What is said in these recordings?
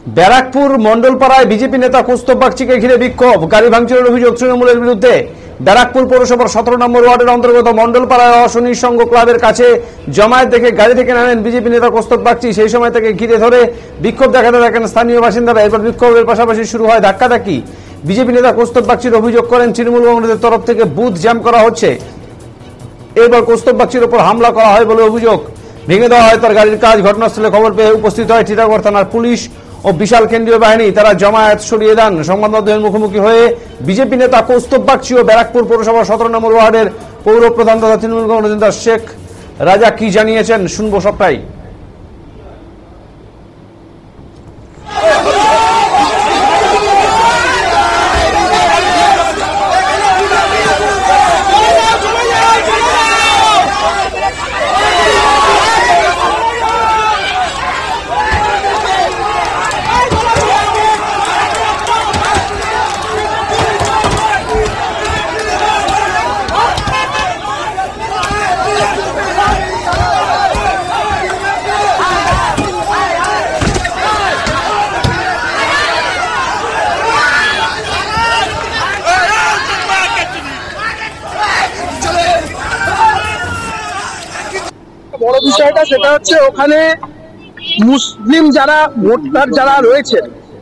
Barrackpore মন্ডলপাড়ায় BJP নেতা কৌস্তব বাগচিকে ঘিরে বিক্ষোভ, গাড়ি ভাঙচুরের অভিযোগ তৃণমূলের বিরুদ্ধে। ব্যারাকপুর পৌরসভার 17 নম্বর ওয়ার্ডের অন্তর্গত মন্ডলপাড়ায় অশনি সংঘ ক্লাবের কাছে জমায়েত দেখে গাড়ি থেকে নামেন বিজেপি নেতা কৌস্তব বাগচি। সেই সময় তাকে ঘিরে ধরে বিক্ষোভ দেখাতে থাকেন স্থানীয় বাসিন্দারা। এরপর বিক্ষোভের পাশাপাশি শুরু হয় ধাক্কাধাক্কি। বিজেপি নেতা কৌস্তব বাগচির অভিযোগ করেন, তৃণমূল কংগ্রেসের তরফ থেকে বুথ জ্যাম করা হচ্ছে। এরপর কৌস্তব বাগচির উপর হামলা করা হয় বলে অভিযোগ। ভেঙে দেওয়া হয় তার গাড়ির কাজ। ঘটনাস্থলে খবর পেয়ে উপস্থিত হয় টিটাগড় থানার পুলিশ ও বিশাল কেন্দ্রীয় বাহিনী। তারা জমায়েত সরিয়ে দেন। সংবাদ মাধ্যমের মুখোমুখি হয়ে বিজেপি নেতা কৌস্তব বাগচি ও ব্যারাকপুর পৌরসভার 17 নম্বর ওয়ার্ডের পৌর প্রধান তথা তৃণমূল কংগ্রেস নেতা শেখ রাজা কি জানিয়েছেন শুনবো সবটাই। বড় বিষয়টা সেটা হচ্ছে ওখানে মুসলিম যারা ভোটার যারা রয়েছে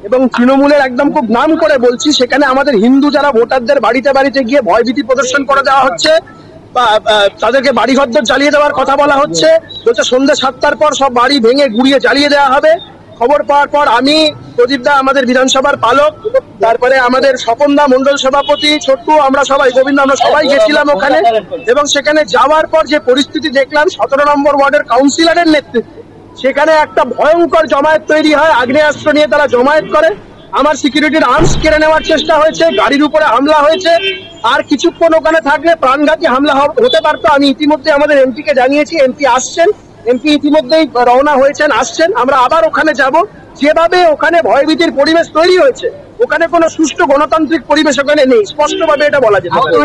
এবং তৃণমূলের একদম খুব নাম করে বলছি, সেখানে আমাদের হিন্দু যারা ভোটারদের বাড়িতে বাড়িতে গিয়ে ভয়ভীতি প্রদর্শন করে দেওয়া হচ্ছে বা তাদেরকে বাড়িঘর জ্বালিয়ে দেওয়ার কথা বলা হচ্ছে। সন্ধ্যে 7টার পর সব বাড়ি ভেঙে গুড়িয়ে জ্বালিয়ে দেওয়া হবে। খবর পাওয়ার পর আমি, প্রদীপ দা আমাদের বিধানসভার পালক, তারপরে আমাদের স্বপন দা মন্ডল সভাপতি, ছোট্টু, আমরা সবাই, গোবিন্দ, আমরা সবাই গেছিলাম ওখানে। এবং সেখানে যাওয়ার পর যে পরিস্থিতি দেখলাম 17 নম্বর ওয়ার্ডের কাউন্সিলরের নেতৃত্বে, সেখানে একটা ভয়ঙ্কর জমায়েত তৈরি হয়। আগ্নেয়াস্ত্র নিয়ে তারা জমায়েত করে। আমার সিকিউরিটির আর্মস কেড়ে নেওয়ার চেষ্টা হয়েছে, গাড়ির উপরে হামলা হয়েছে। আর কিছুক্ষণ ওখানে থাকলে প্রাণঘাতী হামলা হতে পারতো। আমি ইতিমধ্যে আমাদের এমপিকে জানিয়েছি, এমপি আসছেন, এমপি ইতিমধ্যেই রওনা হয়েছেন, আসছেন। আমরা আবার ওখানে যাব। যেভাবে ওখানে ভয়ভীতির পরিবেশ তৈরি হয়েছে, ওখানে কোনো সুষ্ঠু গণতান্ত্রিক পরিবেশ ওখানে নেই, স্পষ্টভাবে এটা বলা যেতে পারে।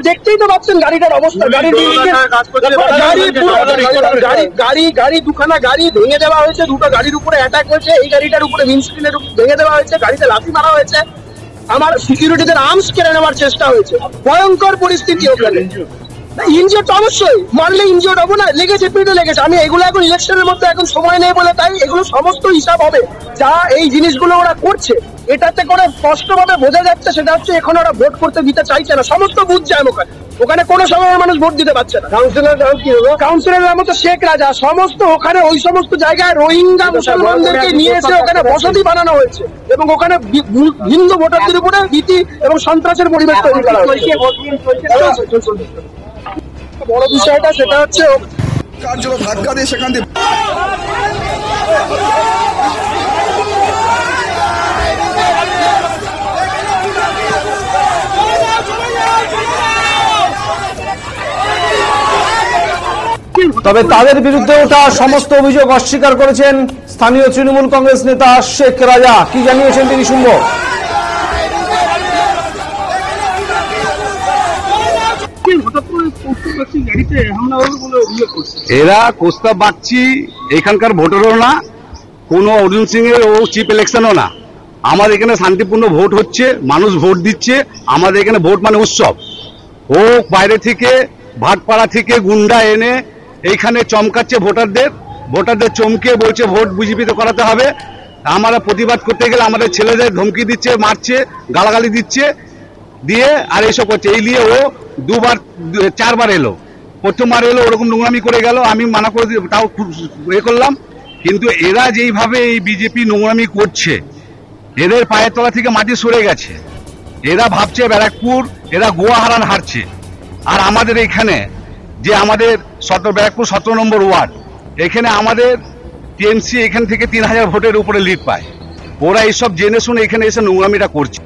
দেখতেই তো পাচ্ছেন গাড়িটার অবস্থা, গাড়ি দুখানা গাড়ি ভেঙে দেওয়া হয়েছে, দুটো গাড়ির উপরে অ্যাটাক হয়েছে, এই গাড়িটার উপরে উইন্ডস্ক্রিনের ভেঙে দেওয়া হয়েছে, গাড়িতে লাথি মারা হয়েছে, আমার সিকিউরিটিদের আর্মস কেড়ে নেওয়ার চেষ্টা হয়েছে। ভয়ঙ্কর পরিস্থিতি ওখানে। ইনজিওর তো অবশ্যই, মারলে ইনজিওর হবো না, লেগেছে পিঠে লেগেছে। আমি এগুলো এখন ইলেকশনের মধ্যে এখন সময় নেই বলে তাই এগুলো সমস্ত হিসাব হবে যা এই জিনিসগুলো ওরা করছে। এটাতে করে স্পষ্টভাবে বোঝা যাচ্ছে সেটা হচ্ছে এখন ওরা ভোট করতে দিতে চাইছে না। সমস্ত বুথ যায় ওখানে কোনো সময় মানুষ ভোট দিতে পারছে না। কাউন্সিলর নাম হচ্ছে শেখ রাজা। সমস্ত ওখানে ওই সমস্ত জায়গায় রোহিঙ্গা মুসলমানদেরকে নিয়ে এসে ওখানে বসতি বানানো হয়েছে এবং ওখানে হিন্দু ভোটারদের উপরে ভীতি এবং সন্ত্রাসের পরিবেশ তৈরি করা হয়েছে। বড় বিষয়টা সেটা হচ্ছে কার জন্য ধাক্কা দিয়ে সেখান থেকে তবে তাদের বিরুদ্ধে ওঠা সমস্ত অভিযোগ অস্বীকার করেছেন স্থানীয় তৃণমূল কংগ্রেস নেতা শেখ রাজা। কি জানিয়েছেন তিনি শুনবো। এরা কৌস্তব বাগচি এখানকার ভোটারও না, কোনো অর্জুন সিং এর ও চিফ ইলেকশনও না। আমাদের এখানে শান্তিপূর্ণ ভোট হচ্ছে, মানুষ ভোট দিচ্ছে। আমাদের এখানে ভোট মানে উৎসব। ও বাইরে থেকে ভাটপাড়া থেকে গুন্ডা এনে এইখানে চমকাচ্ছে ভোটারদের চমকে বলছে ভোট বিজেপিতে করাতে হবে। আমরা প্রতিবাদ করতে গেলে আমাদের ছেলেদের ধমকি দিচ্ছে, মারছে, গালাগালি দিচ্ছে, দিয়ে আর এইসব করছে। এই নিয়ে ও 4বার এলো। প্রথমবার এলো ওরকম নোংরামি করে গেল, আমি মানা করে তাও করলাম। কিন্তু এরা যেইভাবে এই বিজেপি নোংরামি করছে, এদের পায়ের তলা থেকে মাটি সরে গেছে। এরা ভাবছে ব্যারাকপুর এরা গোয়া হারছে। আর আমাদের এখানে যে আমাদের ব্যারাকপুর 17 নম্বর ওয়ার্ড, এখানে আমাদের টিএমসি এখান থেকে 3000 ভোটের উপরে লিড পায়। ওরা এইসব জেনে শুনে এখানে এসে নোংরামিটা করছে।